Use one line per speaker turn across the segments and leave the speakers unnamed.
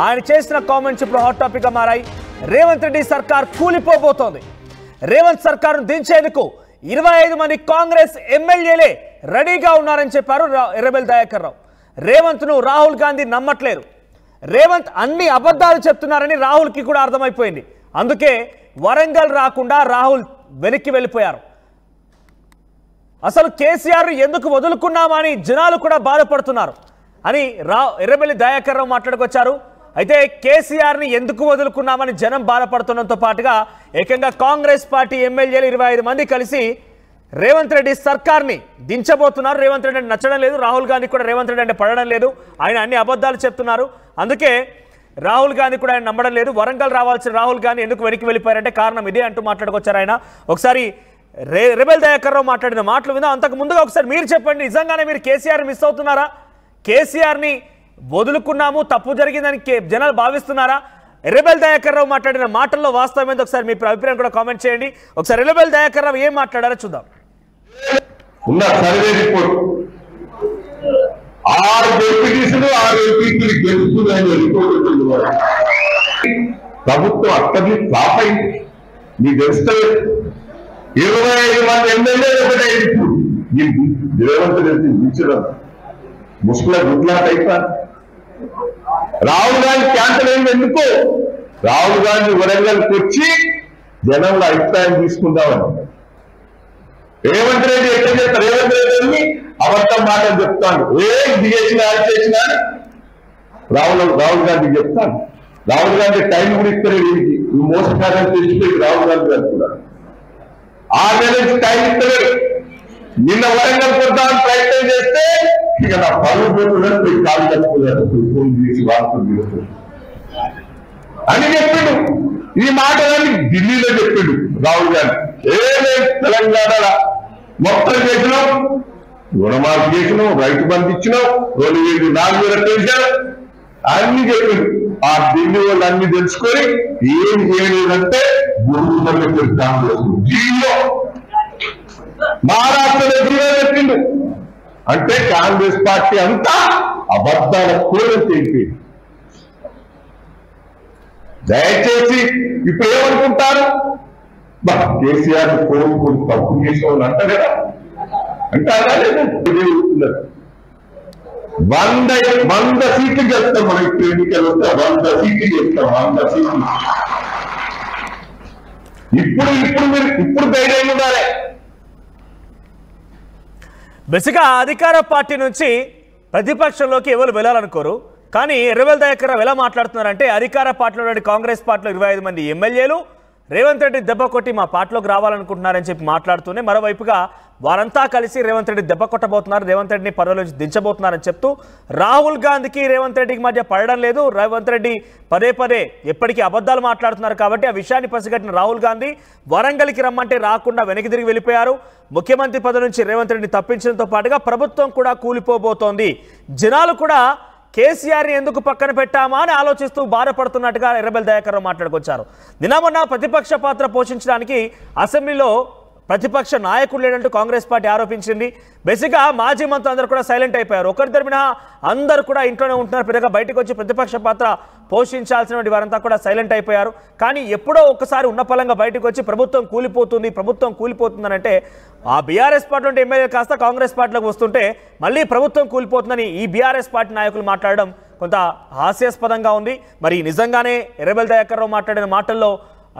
ఆయన చేసిన కామెంట్స్ ఇప్పుడు హాట్ టాపిక్ గా మారాయి. రేవంత్ రెడ్డి సర్కార్ కూలిపోబోతోంది. రేవంత్ సర్కారును దించేందుకు 25 మంది కాంగ్రెస్ ఎమ్మెల్యేలే రెడీగా ఉన్నారని చెప్పారు ఎర్రబెల్లి దయాకర్ రావు. రేవంత్ను రాహుల్ గాంధీ నమ్మట్లేరు. రేవంత్ అన్ని అబద్ధాలు చెప్తున్నారని రాహుల్కి కూడా అర్థమైపోయింది. అందుకే వరంగల్ రాకుండా రాహుల్ వెనక్కి వెళ్ళిపోయారు. అసలు కేసీఆర్ ఎందుకు వదులుకున్నామని జనాలు కూడా బాధపడుతున్నారు అని ఎర్రబెల్లి దయాకర్ రావు మాట్లాడుకొచ్చారు. అయితే కేసీఆర్ని ఎందుకు వదులుకున్నామని జనం బాధపడుతుండటంతో పాటుగా ఏకంగా కాంగ్రెస్ పార్టీ ఎమ్మెల్యేలు 25 మంది కలిసి రేవంత్ రెడ్డి సర్కార్ని దించబోతున్నారు. రేవంత్ రెడ్డి నచ్చడం లేదు, రాహుల్ గాంధీ కూడా రేవంత్ రెడ్డి అంటే పడడం లేదు, ఆయన అన్ని అబద్ధాలు చెప్తున్నారు. అందుకే రాహుల్ గాంధీ కూడా ఆయన నమ్మడం లేదు. వరంగల్ రావాల్సిన రాహుల్ గాంధీ ఎందుకు వెనక్కి వెళ్ళిపోయారంటే కారణం ఇదే అంటూ మాట్లాడుకొచ్చారు ఆయన. ఒకసారి ఎర్రబెల్లి దయాకర్ రావు మాట్లాడిన మాటలు విందాం. అంతకు ముందుగా ఒకసారి మీరు చెప్పండి, నిజంగానే మీరు కేసీఆర్ మిస్ అవుతున్నారా? కేసీఆర్ని వదులుకున్నాము, తప్పు జరిగిందని జనాలు భావిస్తున్నారా? ఎర్రబెల్లి దయాకర్ రావు మాట్లాడిన మాటల్లో వాస్తవం ఏందో ఒకసారి మీ అభిప్రాయం కూడా కామెంట్ చేయండి. ఒకసారి ఎర్రబెల్లి దయాకర్ రావు ఏం మాట్లాడారో చూద్దాం.
ఉన్న సర్వే రిపోర్ట్ 6 ఎంపీటీసీలు 6 ఎంపీలు గెలుస్తుందని రిపోర్ట్ ఉంటుంది. ప్రభుత్వం అక్కడి ఫ్లాప్ అయింది. మీకు తెలుస్తుంది 25 మంది ఎమ్మెల్యేలు ఒకటే రేవంత్ రెడ్డి దించడం ముస్లిం గుడ్లాట్ అయిపోయారు. రాహుల్ గాంధీ క్యాన్సల్ అయింది ఎందుకు? రాహుల్ గాంధీ వరంగల్కి వచ్చి జనంలో అభిప్రాయం తీసుకుందామని. రేవంత్ రెడ్డి ఎట్లా చెప్తారు? రేవంత్ రెడ్డి అబద్ధం మాటలు చెప్తాను, ఇది చేసినా అది చేసినా రాహుల్ గాంధీ చెప్తాను. రాహుల్ గాంధీ టైం కూడా ఇస్తారు. వీడికి నువ్వు మోసకారని తెలిసిపోయి రాహుల్ గాంధీ గారు కూడా 6 నెలల నుంచి టైం ఇస్తలేరు. నిన్న వరంగల్ కొద్దామని ప్రయత్నం చేస్తే ఇక నా పరువు పోతున్నారు, పోయి కాలు కట్టుకోలేదు, ఫోన్ చేసి వాడుతుంది అని చెప్పిండు. ఈ మాటలన్నీ ఢిల్లీలో చెప్పిండు రాహుల్ గాంధీ. ఏమేమి తెలంగాణ మొత్తం చేసినాం, రుణమాఫీ చేసినాం, రైతు బంధు ఇచ్చినాం, 2000 4,000 పెంచాం అన్ని చెప్పిండు. ఆ ఢిల్లీ వాళ్ళు అన్ని తెలుసుకొని ఏం చేయలేదంటే గురువు కాంగ్రెస్ ఢిల్లీలో మహారాష్ట్రలో జీరో చెప్పిండు. అంటే కాంగ్రెస్ పార్టీ అంతా అబద్ధాల కూరని తెలిపి. దయచేసి ఇప్పుడు ఏమనుకుంటారు? కేసీఆర్ కోరుకుని తప్పు చేసిన వాళ్ళు అంటారు కదా, అంటారా లేదా? 100 సీట్లు చేస్తాం. మనం ఇప్పుడు ఎన్నికలు వస్తే 100 సీట్లు చేస్తాం. 100 సీట్లు ఇప్పుడు ధైర్యం ఉండాలి.
బేసిక్గా అధికార పార్టీ నుంచి ప్రతిపక్షంలోకి ఎవరు వెళ్ళాలనుకోరు. కానీ ఎర్రబెల్లి దయాకర్ రావు ఎలా మాట్లాడుతున్నారంటే అధికార పార్టీలో కాంగ్రెస్ పార్టీలో 25 మంది ఎమ్మెల్యేలు రేవంత్ రెడ్డి దెబ్బ కొట్టి మా పార్టీలోకి రావాలనుకుంటున్నారని చెప్పి మాట్లాడుతూనే మరోవైపుగా వారంతా కలిసి రేవంత్ రెడ్డి దెబ్బ కొట్టబోతున్నారు, రేవంత్ రెడ్డిని పదవి నుంచి దించబోతున్నారని చెప్తూ రాహుల్ గాంధీకి రేవంత్ రెడ్డికి మధ్య పడడం లేదు. రేవంత్ రెడ్డి పదే ఎప్పటికీ అబద్ధాలు మాట్లాడుతున్నారు కాబట్టి ఆ విషయాన్ని పసిగట్టిన రాహుల్ గాంధీ వరంగల్కి రమ్మంటే రాకుండా వెనక్కి తిరిగి వెళ్ళిపోయారు. ముఖ్యమంత్రి పదవి నుంచి రేవంత్ రెడ్డిని తప్పించడంతో పాటుగా ప్రభుత్వం కూడా కూలిపోబోతోంది. జనాలు కూడా కేసీఆర్ని ఎందుకు పక్కన పెట్టామా అని ఆలోచిస్తూ బాధపడుతున్నట్టుగా ఎర్రబెల్లి దయాకర్ రావు మాట్లాడుకొచ్చారు. నిన్న ప్రతిపక్ష పాత్ర పోషించడానికి అసెంబ్లీలో ప్రతిపక్ష నాయకుడు లేదంటూ కాంగ్రెస్ పార్టీ ఆరోపించింది. బేసిక్గా మాజీ మంత్రులు అందరూ కూడా సైలెంట్ అయిపోయారు. ఒకరిద్దరు మినహా అందరూ కూడా ఇంట్లోనే ఉంటున్నారు. పెద్దగా బయటకు వచ్చి ప్రతిపక్ష పాత్ర పోషించాల్సిన వారంతా కూడా సైలెంట్ అయిపోయారు. కానీ ఎప్పుడో ఒకసారి ఉన్న పలంగా బయటకు వచ్చి ప్రభుత్వం కూలిపోతుందని అంటే ఆ బీఆర్ఎస్ పార్టీ నుండి ఎమ్మెల్యే కాస్త కాంగ్రెస్ పార్టీలోకి వస్తుంటే మళ్ళీ ప్రభుత్వం కూలిపోతుందని ఈ బీఆర్ఎస్ పార్టీ నాయకులు మాట్లాడడం కొంత హాస్యాస్పదంగా ఉంది. మరి నిజంగానే ఎర్రబెల్లి దయాకర్ రావు మాట్లాడిన మాటల్లో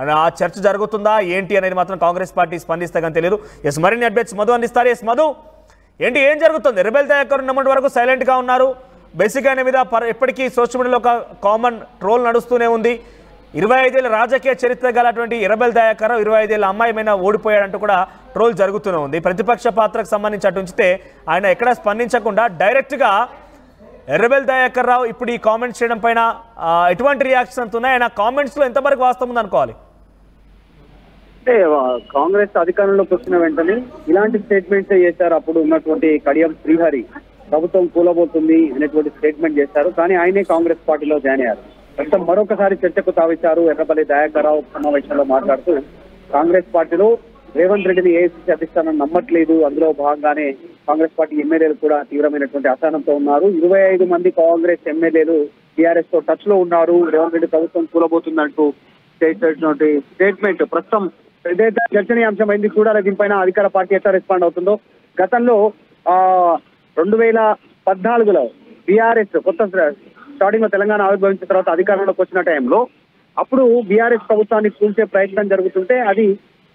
ఆ చర్చ జరుగుతుందా ఏంటి అనేది మాత్రం కాంగ్రెస్ పార్టీ స్పందిస్తే కానీ తెలియదు. మరిన్ని అప్డేట్స్ మధు అందిస్తారు. మధు, ఏంటి ఏం జరుగుతుంది? ఎర్రబెల్లి దయాకర్ ఉన్నప్పటి వరకు సైలెంట్గా ఉన్నారు. బేసిక్గా ఆయన మీద ఎప్పటికీ సోషల్ మీడియాలో ఒక కామన్ ట్రోల్ నడుస్తూనే ఉంది. 25 ఏళ్ళ రాజకీయ చరిత్ర గలటువంటి ఎర్రబెల్లి దయాకర్ రావు 25 ఏళ్ళ అమ్మాయి మీద ఓడిపోయాడంటూ కూడా ట్రోల్ జరుగుతూనే ఉంది. ప్రతిపక్ష పాత్రకు సంబంధించి అటు ఉంచితే ఆయన ఎక్కడా స్పందించకుండా డైరెక్ట్గా ఎర్రబెల్లి దయాకర్ రావు ఇప్పుడు ఈ కామెంట్స్ చేయడం పైన ఎటువంటి రియాక్షన్స్ ఉన్నాయి? ఆయన కామెంట్స్లో ఎంతవరకు వాస్తవం ఉంది అనుకోవాలి?
అంటే కాంగ్రెస్ అధికారంలోకి వచ్చిన వెంటనే ఇలాంటి స్టేట్మెంట్స్ చేశారు. అప్పుడు ఉన్నటువంటి కడియం శ్రీహరి ప్రభుత్వం కూలబోతుంది అనేటువంటి స్టేట్మెంట్ చేశారు. కానీ ఆయనే కాంగ్రెస్ పార్టీలో జాయిన్ అయ్యారు. ప్రస్తుతం మరొకసారి చర్చకు తావిచ్చారు. ఎర్రబెల్లి దయాకర్ రావు సమావేశంలో మాట్లాడుతూ కాంగ్రెస్ పార్టీలో రేవంత్ రెడ్డిని ఏఐసీసీ అధిష్టానం నమ్మట్లేదు. అందులో భాగంగానే కాంగ్రెస్ పార్టీ ఎమ్మెల్యేలు కూడా తీవ్రమైనటువంటి అసహనంతో ఉన్నారు. 25 మంది కాంగ్రెస్ ఎమ్మెల్యేలు టీఆర్ఎస్ తో టచ్ లో ఉన్నారు, రేవంత్ రెడ్డి ప్రభుత్వం కూలబోతుందంటూ చేసినటువంటి స్టేట్మెంట్ ప్రస్తుతం ఏదైతే చర్చనీయాంశమైంది. చూడాలి దీనిపైన అధికార పార్టీ ఎట్లా రెస్పాండ్ అవుతుందో. గతంలో 2014లో బీఆర్ఎస్ కొత్త స్టార్టింగ్ లో తెలంగాణ ఆవిర్భవించిన తర్వాత అధికారంలోకి వచ్చిన టైంలో అప్పుడు బీఆర్ఎస్ ప్రభుత్వాన్ని కూల్చే ప్రయత్నం జరుగుతుంటే అది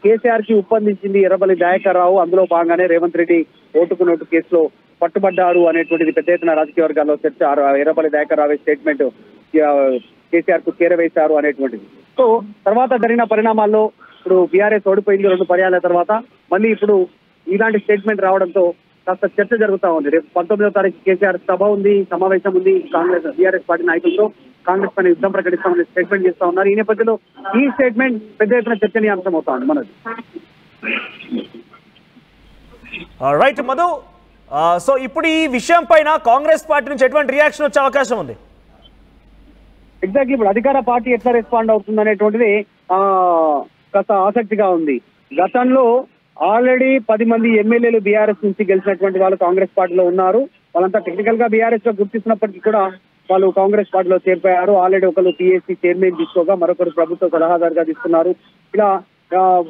కేసీఆర్ కి ఉప్పందించింది ఎర్రబెల్లి దయాకర్ రావు. అందులో భాగంగానే రేవంత్ రెడ్డి ఓటుకు నోటు కేసులో పట్టుబడ్డారు అనేటువంటిది పెద్ద ఎత్తున రాజకీయ వర్గాల్లో చర్చ. ఎర్రబెల్లి దయాకర్ రావు స్టేట్మెంట్ కేసీఆర్ కు చేరవేశారు అనేటువంటిది. సో తర్వాత జరిగిన పరిణామాల్లో ఇప్పుడు బీఆర్ఎస్ ఓడిపోయింది 2 పర్యాల తర్వాత. మళ్ళీ ఇప్పుడు ఇలాంటి స్టేట్మెంట్ రావడంతో కాస్త చర్చ జరుగుతా ఉంది. రేపు 19వ తారీఖు కేసీఆర్ సభ ఉంది, సమావేశం ఉంది. కాంగ్రెస్ బీఆర్ఎస్ పార్టీ నాయకులతో కాంగ్రెస్ పైన యుద్ధం ప్రకటిస్తామని స్టేట్మెంట్ చేస్తా ఉన్నారు. ఈ నేపథ్యంలో ఈ స్టేట్మెంట్ పెద్ద ఎత్తున చర్చనీయాంశం అవుతా ఉంది మనది.
రైట్ మధు, సో ఇప్పుడు ఈ విషయం పైన కాంగ్రెస్ పార్టీ నుంచి ఎటువంటి రియాక్షన్ వచ్చే అవకాశం ఉంది?
ఎగ్జాక్ట్లీ ఇప్పుడు అధికార పార్టీ ఎట్లా రెస్పాండ్ అవుతుంది అనేటువంటిది కాస్త ఆసక్తిగా ఉంది. గతంలో ఆల్రెడీ 10 మంది ఎమ్మెల్యేలు బీఆర్ఎస్ నుంచి గెలిచినటువంటి వాళ్ళు కాంగ్రెస్ పార్టీలో ఉన్నారు. వాళ్ళంతా టెక్నికల్ గా బీఆర్ఎస్ లో గుర్తిస్తున్నప్పటికీ కూడా వాళ్ళు కాంగ్రెస్ పార్టీలో చేరిపోయారు. ఆల్రెడీ ఒకరు పిఎస్సీ చైర్మన్ తీసుకోగా మరొకరు ప్రభుత్వ సలహాదారుగా తీసుకున్నారు. ఇలా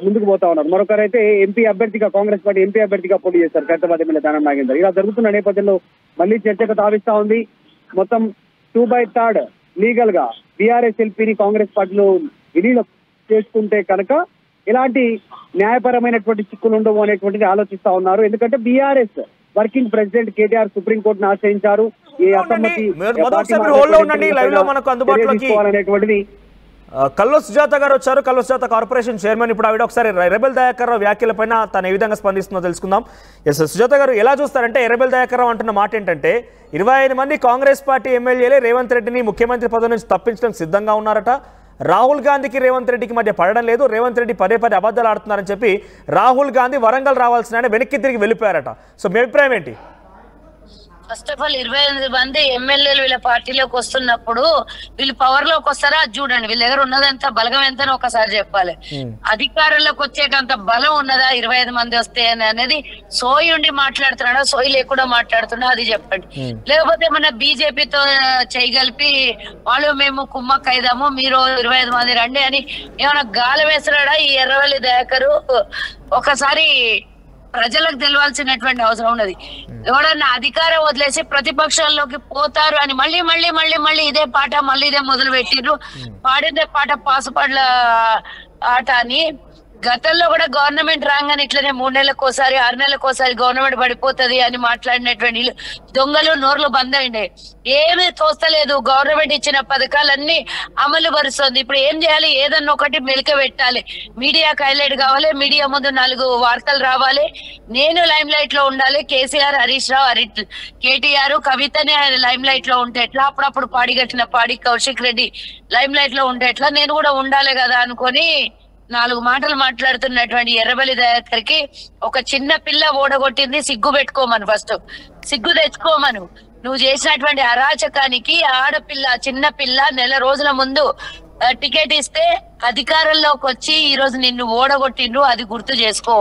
ముందుకు పోతా ఉన్నారు. మరొకరైతే ఎంపీ అభ్యర్థిగా కాంగ్రెస్ పార్టీ ఎంపీ అభ్యర్థిగా పోటీ చేస్తారు ఖైరతాబాద్ ఎమ్మెల్యే దానం నాగేందర్. ఇలా జరుగుతున్న నేపథ్యంలో మళ్ళీ చర్చకు తావిస్తా ఉంది. మొత్తం 2/3 లీగల్ గా బీఆర్ఎస్ ఎల్పీని కాంగ్రెస్ పార్టీలో విలీనం చేసుకుంటే కనుక ఎలాంటి న్యాయపరమైనటువంటి చిక్కులు ఉండవు అనేటువంటిది ఆలోచిస్తా ఉన్నారు. ఎందుకంటే బీఆర్ఎస్ వర్కింగ్ ప్రెసిడెంట్ కేటీఆర్ సుప్రీంకోర్టును ఆశ్రయించారు. ఈ అసమ్మతి అనేటువంటిది
కల్వ సుజాత గారు వచ్చారు. కల్వ సుజాత కార్పొరేషన్ చైర్మన్. ఇప్పుడు ఆవిడ ఒకసారి ఎర్రబెల్లి దయాకర్ రావు వ్యాఖ్యలపైన తను ఏ విధంగా స్పందిస్తుందో తెలుసుకుందాం. ఎస్ సుజాత గారు, ఎలా చూస్తారంటే ఎర్రబెల్లి దయాకర్ రావు అంటున్న మాట ఏంటంటే 25 మంది కాంగ్రెస్ పార్టీ ఎమ్మెల్యేలే రేవంత్ రెడ్డిని ముఖ్యమంత్రి పదవి నుంచి తప్పించడానికి సిద్ధంగా ఉన్నారట. రాహుల్ గాంధీకి రేవంత్ రెడ్డికి మధ్య పడడం లేదు. రేవంత్ రెడ్డి పదే అబద్ధాలు ఆడుతున్నారని చెప్పి రాహుల్ గాంధీ వరంగల్ రావాల్సిన వెనక్కి తిరిగి వెళ్ళిపోయారట. సో మీ అభిప్రాయం ఏంటి?
ఫస్ట్ ఆఫ్ ఆల్ 25 మంది ఎమ్మెల్యేలు వీళ్ళ పార్టీలోకి వస్తున్నప్పుడు వీళ్ళు పవర్ లోకి వస్తారా అది చూడండి. వీళ్ళ దగ్గర ఉన్నదంత బలగం ఎంతనో ఒకసారి చెప్పాలి. అధికారంలోకి వచ్చేటంత బలం ఉన్నదా 25 మంది వస్తే అనేది సోయి ఉండి మాట్లాడుతున్నాడా సోయి లేకుండా మాట్లాడుతున్నా అది చెప్పండి. లేకపోతే మన బీజేపీతో చేయగలిపి వాళ్ళు మేము కుమ్మక్క అయిదాము మీరు 25 మంది రండి అని ఏమైనా గాలి వేస్తున్నాడా ఈ ఎర్రవెల్లి దయాకరు? ఒకసారి ప్రజలకు తెలియాల్సినటువంటి అవసరం ఉన్నది. ఎవడన్నా అధికారం వదిలేసి ప్రతిపక్షాల్లోకి పోతారు అని మళ్ళీ ఇదే పాట మళ్ళీ ఇదే మొదలు పెట్టిర్రు. పాడిదే పాట పాసుపడ్ల ఆట అని. గతంలో కూడా గవర్నమెంట్ రాగానే ఇట్లనే 3 నెలలకోసారి 6 నెలలకోసారి గవర్నమెంట్ పడిపోతుంది అని మాట్లాడినటువంటి దొంగలు నోర్లు బంద్ అయిండే. ఏమీ తోస్తలేదు. గవర్నమెంట్ ఇచ్చిన పథకాలన్నీ అమలు పరుస్తుంది. ఇప్పుడు ఏం చేయాలి? ఏదన్నా ఒకటి మెలిక పెట్టాలి. మీడియాకి హైలైట్ కావాలి. మీడియా ముందు 4 వార్తలు రావాలి. నేను లైమ్ లైట్ లో ఉండాలి. కేసీఆర్, హరీష్ రావు, కేటీఆర్, కవితనే లైమ్ లైట్ లో ఉంటే ఎట్లా? అప్పుడప్పుడు పాడిగట్టిన కౌశిక్ రెడ్డి లైమ్ లైట్ లో ఉంటే ఎట్లా? నేను కూడా ఉండాలి కదా అనుకొని 4 మాటలు మాట్లాడుతున్నటువంటి ఎర్రబెల్లి దయాకర్కి ఒక చిన్న పిల్ల ఓడగొట్టింది. సిగ్గు పెట్టుకోమను, ఫస్ట్ సిగ్గు తెచ్చుకోమను. నువ్వు చేసినటువంటి అరాచకానికి ఆడపిల్ల చిన్న పిల్ల నెల రోజుల ముందు టికెట్ ఇస్తే అధికారంలోకి వచ్చి ఈ రోజు నిన్ను ఓడగొట్టిండ్రు. అది గుర్తు చేసుకో.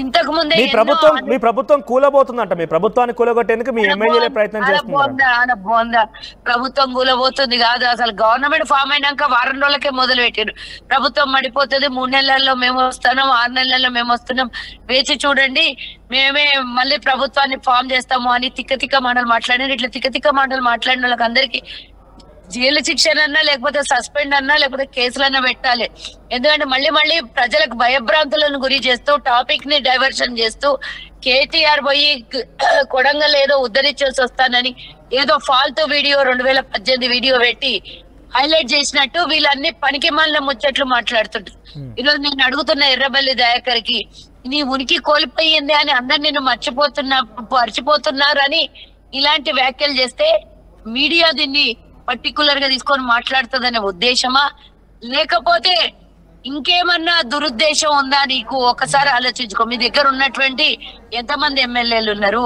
ఇంతకు ముందే
మీ ప్రభుత్వం కూలబోతుందంట. మీ ప్రభుత్వాన్ని కూలగొట్టేందుకు మీ ఎమ్మెల్యేలే ప్రయత్నం చేస్తున్నారు.
ప్రభుత్వం కూలబోతుంది కాదు. అసలు గవర్నమెంట్ ఫామ్ అయినాక వారం రోజులకే మొదలు పెట్టారు. ప్రభుత్వం మడిపోతుంది, 3 నెలల్లో మేము వస్తున్నాం, 6 నెలల్లో మేము వస్తున్నాం, వేచి చూడండి, మేమే మళ్ళీ ప్రభుత్వాన్ని ఫామ్ చేస్తాము అని తిక్క మాటలు మాట్లాడారు. ఇట్లా తిక్క మాటలు మాట్లాడిన వాళ్ళకి అందరికి జైలు శిక్షణ అన్నా లేకపోతే సస్పెండ్ అన్నా లేకపోతే కేసులన్నా పెట్టాలి. ఎందుకంటే మళ్ళీ ప్రజలకు భయభ్రాంతులను గురి చేస్తూ టాపిక్ ని డైవర్షన్ చేస్తూ కేటీఆర్ పోయి కొడంగల్ ఏదో ఉద్ధరించేసి వస్తానని ఏదో ఫాల్తూ వీడియో 2018 వీడియో పెట్టి హైలైట్ చేసినట్టు వీళ్ళన్ని పనికి మాలిన ముచ్చట్లు మాట్లాడుతుంటారు. ఈరోజు నేను అడుగుతున్న ఎర్రబెల్లి దయాకర్కి నీ ఉనికి కోల్పోయింది అని అందరు నిన్ను మర్చిపోతున్నారు అని ఇలాంటి వ్యాఖ్యలు చేస్తే మీడియా దీన్ని పర్టికులర్ గా తీసుకొని మాట్లాడుతుందనే ఉద్దేశమా లేకపోతే ఇంకేమన్నా దురుద్దేశం ఉందా నీకు? ఒకసారి ఆలోచించుకో. మీ దగ్గర ఉన్నటువంటి ఎంతమంది ఎమ్మెల్యేలు ఉన్నారు?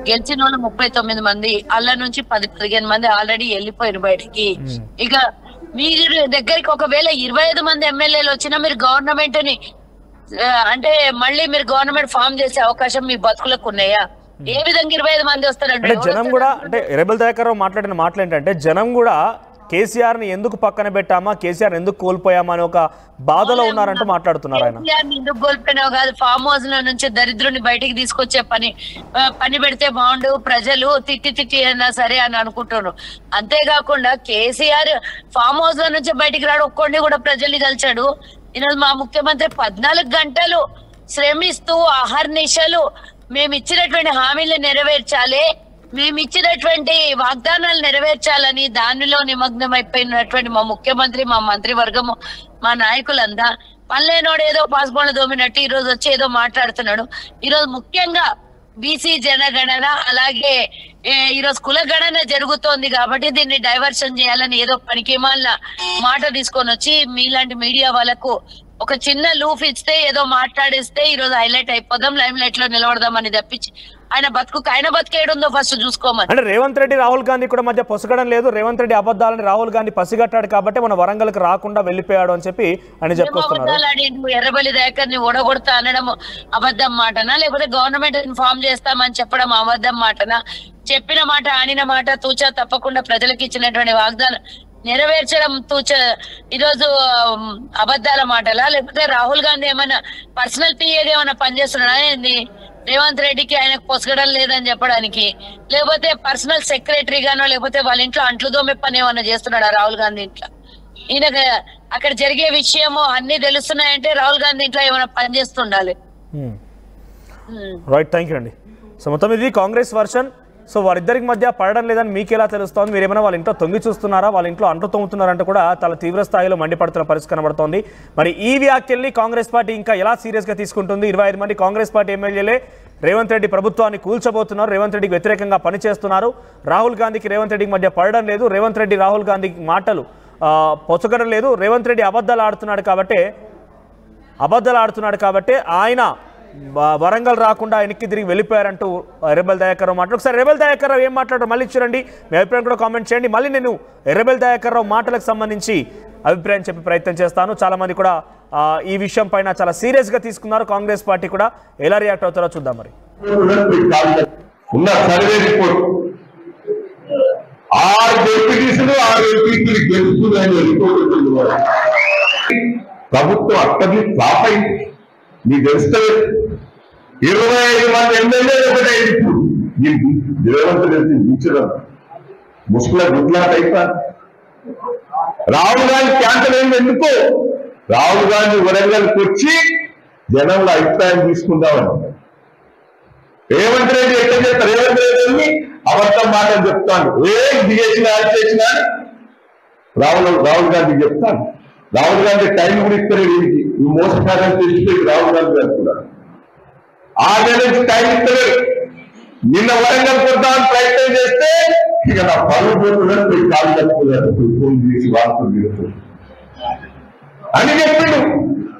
గెలిచిన వాళ్ళు 39 మంది, అల్ల నుంచి 10-15 మంది ఆల్రెడీ వెళ్ళిపోయారు బయటికి. ఇక మీరు దగ్గరికి ఒకవేళ 25 మంది ఎమ్మెల్యేలు వచ్చినా మీరు గవర్నమెంట్ ని అంటే మళ్ళీ మీరు గవర్నమెంట్ ఫామ్ చేసే అవకాశం మీ బతుకులకు ఉన్నాయా? ఏ విధంగా 25 మంది వస్తారండి?
అంటే జనం కూడా అంటే ఎర్రబెల్లి దయాకర్ రావు మాట్లాడిన మాటలు ఏంటంటే జనం కూడా కేసీఆర్ ని ఎందుకు పక్కన పెట్టామా, కేసీఆర్ ఎందుకు కోల్పోయామా అని ఒక బాధలో ఉన్నారంటూ మాట్లాడుతున్నారు ఆయన.
ఎందుకు కోల్పోయినావు కాదు, ఫామ్ హౌస్ లో నుంచి దరిద్రుని బయటికి తీసుకొచ్చే పని పెడితే బాగుండు, ప్రజలు తిట్టి అయినా సరే అని అనుకుంటున్నారు. అంతేకాకుండా కేసీఆర్ ఫామ్ హౌస్ లో నుంచి బయటికి రాడు, ఒక్కొండి కూడా ప్రజల్ని కలిచాడు. ఈరోజు మా ముఖ్యమంత్రి 14 గంటలు శ్రమిస్తూ అహర్నిశలు మేము ఇచ్చినటువంటి హామీలు నెరవేర్చాలి, మేము ఇచ్చినటువంటి వాగ్దానాలు నెరవేర్చాలని దానిలో నిమగ్నం అయిపోయినటువంటి మా ముఖ్యమంత్రి, మా మంత్రివర్గము, మా నాయకులంతా పనిలేనోడు ఏదో పాస్పోర్ట్ దోమినట్టు ఈ రోజు వచ్చి ఏదో మాట్లాడుతున్నాడు. ఈ రోజు ముఖ్యంగా బీసీ జనగణన అలాగే ఈరోజు కులగణన జరుగుతోంది కాబట్టి దీన్ని డైవర్షన్ చేయాలని ఏదో పనికిమాల మాట తీసుకొని వచ్చి మీలాంటి మీడియా వాళ్ళకు ఒక చిన్న లూఫ్ ఇస్తే ఏదో మాట్లాడిస్తే ఈ రోజు హైలైట్ అయిపోదాం, లైమ్ లైట్ లో నిలబడదామని తప్పించి ఆయన బతికేడుందో ఫస్ట్ చూసుకోమని.
అంటే రేవంత్ రెడ్డి రాహుల్ గాంధీ కూడా మధ్య పొసగడం లేదు. రేవంత్ రెడ్డి అబద్ధాలని రాహుల్ గాంధీ పసిగట్టాడు కాబట్టి మన వరంగల్కి రాకుండా వెళ్ళిపోయాడు అని చెప్పి ఆయన చెప్పుకొస్తున్నారు.
ఎర్రబెల్లి దయాకర్ ని ఓడగొడతా అనడం అబద్ధం మాటనా, లేకపోతే గవర్నమెంట్ ఇన్ఫార్మ్ చేస్తామని చెప్పడం అబద్ధం మాటనా? చెప్పిన మాట ఆనిన మాట తూచా తప్పకుండా ప్రజలకు ఇచ్చినటువంటి వాగ్దానం నెరవేర్చడం ఈరోజు అబద్ధాల మాటలా, లేకపోతే రాహుల్ గాంధీ ఏమైనా పర్సనల్ పిఏగా ఏమైనా పనిచేస్తున్నాడా ఏంది రేవంత్ రెడ్డికి ఆయనకు పొసగడం లేదని చెప్పడానికి? లేకపోతే పర్సనల్ సెక్రటరీగానో లేకపోతే వాళ్ళ ఇంట్లో అంట్లు దోమే పని ఏమన్నా చేస్తున్నాడా రాహుల్ గాంధీ ఇంట్లో? ఈయన అక్కడ జరిగే విషయము అన్ని తెలుస్తున్నాయంటే రాహుల్ గాంధీ ఇంట్లో ఏమైనా పని చేస్తుండాలి.
రైట్, థ్యాంక్ యూ అండి. సో మొత్తం ఇది కాంగ్రెస్ వర్షన్. సో వారిద్దరికి మధ్య పడడం లేదని మీకు ఎలా తెలుస్తోంది? మీరు ఏమైనా వాళ్ళ ఇంట్లో తొంగి చూస్తున్నారా, వాళ్ళ ఇంట్లో అంటు తొంగుతున్నారంటే కూడా చాలా తీవ్ర స్థాయిలో మండిపడుతున్న పరిస్థితి కనబడుతోంది. మరి ఈ వ్యాఖ్యల్ని కాంగ్రెస్ పార్టీ ఇంకా ఎలా సీరియస్గా తీసుకుంటుంది? 25 మంది కాంగ్రెస్ పార్టీ ఎమ్మెల్యేలే రేవంత్ రెడ్డి ప్రభుత్వాన్ని కూల్చబోతున్నారు, రేవంత్ రెడ్డికి వ్యతిరేకంగా పనిచేస్తున్నారు. రాహుల్ గాంధీకి రేవంత్ రెడ్డికి మధ్య పడడం లేదు, రేవంత్ రెడ్డి రాహుల్ గాంధీకి మాటలు పొచ్చగడం లేదు. రేవంత్ రెడ్డి అబద్ధాలు ఆడుతున్నాడు కాబట్టి ఆయన వరంగల్ రాకుండా వెనక్కి తిరిగి వెళ్ళిపోయారంటూ ఎర్రబెల్లి దయాకర్ రావు మాట్లాడు. ఒకసారి ఎర్రబెల్లి దయాకర్ రావు ఏం మాట్లాడారు మళ్ళీ చూడండి, మీ అభిప్రాయం కూడా కామెంట్ చేయండి. మళ్ళీ నేను ఎర్రబెల్లి దయాకర్ రావు మాటలకు సంబంధించి అభిప్రాయం చెప్పే ప్రయత్నం చేస్తాను. చాలా మంది కూడా ఈ విషయం పైన చాలా సీరియస్ గా తీసుకున్నారు. కాంగ్రెస్ పార్టీ కూడా ఎలా రియాక్ట్ అవుతారో చూద్దాం. మరి
ఉన్న సర్వే రిపోర్ట్ 6 ఎంపీటీసీలు 6 ఎంపీలు గెలుస్తున్నాయని రిపోర్ట్ ప్రభుత్వం అక్కడిని ఫ్లాప్ అయింది. మీకు తెలుస్తుంది 25 మంది ఎమ్మెల్యేలు ఒకటే ఇప్పుడు రేవంత్ రెడ్డి మించడం ముస్లిం గుడ్లాట్ అయిపోయారు. రాహుల్ గాంధీ క్యాన్సర్ అయింది ఎందుకు? రాహుల్ గాంధీ వరంగల్కి వచ్చి జనంలో అభిప్రాయం తీసుకుందామని. రేవంత్ రెడ్డి ఎట్లా చెప్తారు? రేవంత్ రెడ్డి అబద్ధం మాటలు చెప్తాను, ఇది చేసినా అది చేసినా రాహుల్ గాంధీ చెప్తాను. రాహుల్ గాంధీ టైం కూడా ఇస్తారు వీడికి, ఈ మోసకారం తెలిసిపోయి రాహుల్ గాంధీ గారు కూడా 6 నెలల నుంచి టైం ఇస్తారు. నిన్న వరంగల్ కొద్దామని ప్రయత్నం చేస్తే ఇక నా పనులు పోతున్నారు, పోయి కాలు కట్టుకున్నారు, ఫోన్ చేసి వాడుతుంది అని చెప్పిండు.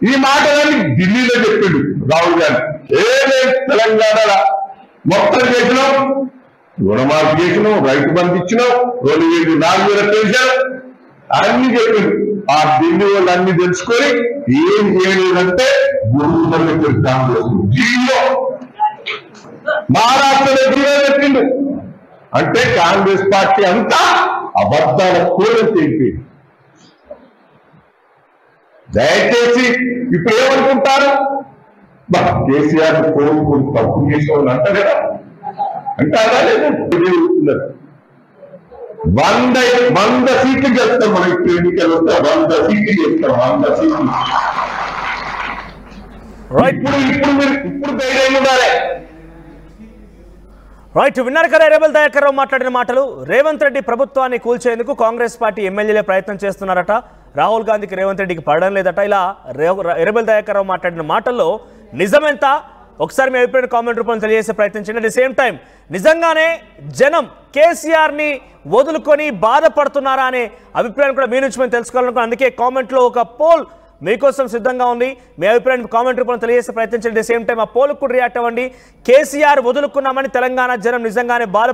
ఈ మాటలన్నీ ఢిల్లీలో చెప్పిండు రాహుల్ గాంధీ. ఏమేమి తెలంగాణ మొత్తం చేసినాం, రుణమాఫీ చేసినాం, రైతు బంధు ఇచ్చినాం, 2004 పెంచాం అన్ని చెప్పిండు. ఆ ఢిల్లీ వాళ్ళు అన్ని తెలుసుకొని ఏం చేయలేదంటే గురువు కాంగ్రెస్ ఢిల్లీలో మహారాష్ట్రలో జీవో పెట్టిండు. అంటే కాంగ్రెస్ పార్టీ అంతా అబద్ధాల కూరని తెలిపి. దయచేసి ఇప్పుడు ఏమనుకుంటారు, కేసీఆర్ కోరుకుని తప్పు చేసేవాళ్ళు అంట కదా, అంటారా లేదా? 100 సీట్లు చేస్తాం మనం. ఇప్పుడు ఎన్నికలు వస్తే 100 సీట్లు చేస్తాం, 100 సీట్లు. ఇప్పుడు ధైర్యం ఉండాలి.
రైట్, విన్నారు కదా ఎర్రబెల్లి దయాకర్ రావు మాట్లాడిన మాటలు. రేవంత్ రెడ్డి ప్రభుత్వాన్ని కూల్చేందుకు కాంగ్రెస్ పార్టీ ఎమ్మెల్యేలే ప్రయత్నం చేస్తున్నారట, రాహుల్ గాంధీకి రేవంత్ రెడ్డికి పడడం లేదట. ఇలా ఎర్రబెల్లి దయాకర్ రావు మాట్లాడిన మాటల్లో నిజమెంత? ఒకసారి మీ అభిప్రాయం కామెంట్ రూపంలో తెలియజేసే ప్రయత్నించండి. అట్ ది సేమ్ టైం నిజంగానే జనం కేసీఆర్ని వదులుకొని బాధపడుతున్నారా అనే అభిప్రాయం కూడా మీ నుంచి మేము తెలుసుకోవాలనుకున్నాం. అందుకే కామెంట్లో ఒక పోల్ మీకోసం సిద్ధంగా ఉంది. మీ అభిప్రాయం కామెంట్ రూపంలో తెలియజేసే ప్రయత్నించండి. అట్ ది సేమ్ టైం ఆ పోల్కు కూడా రియాక్ట్ అవ్వండి. కేసీఆర్ వదులుకున్నామని తెలంగాణ జనం నిజంగానే బాధ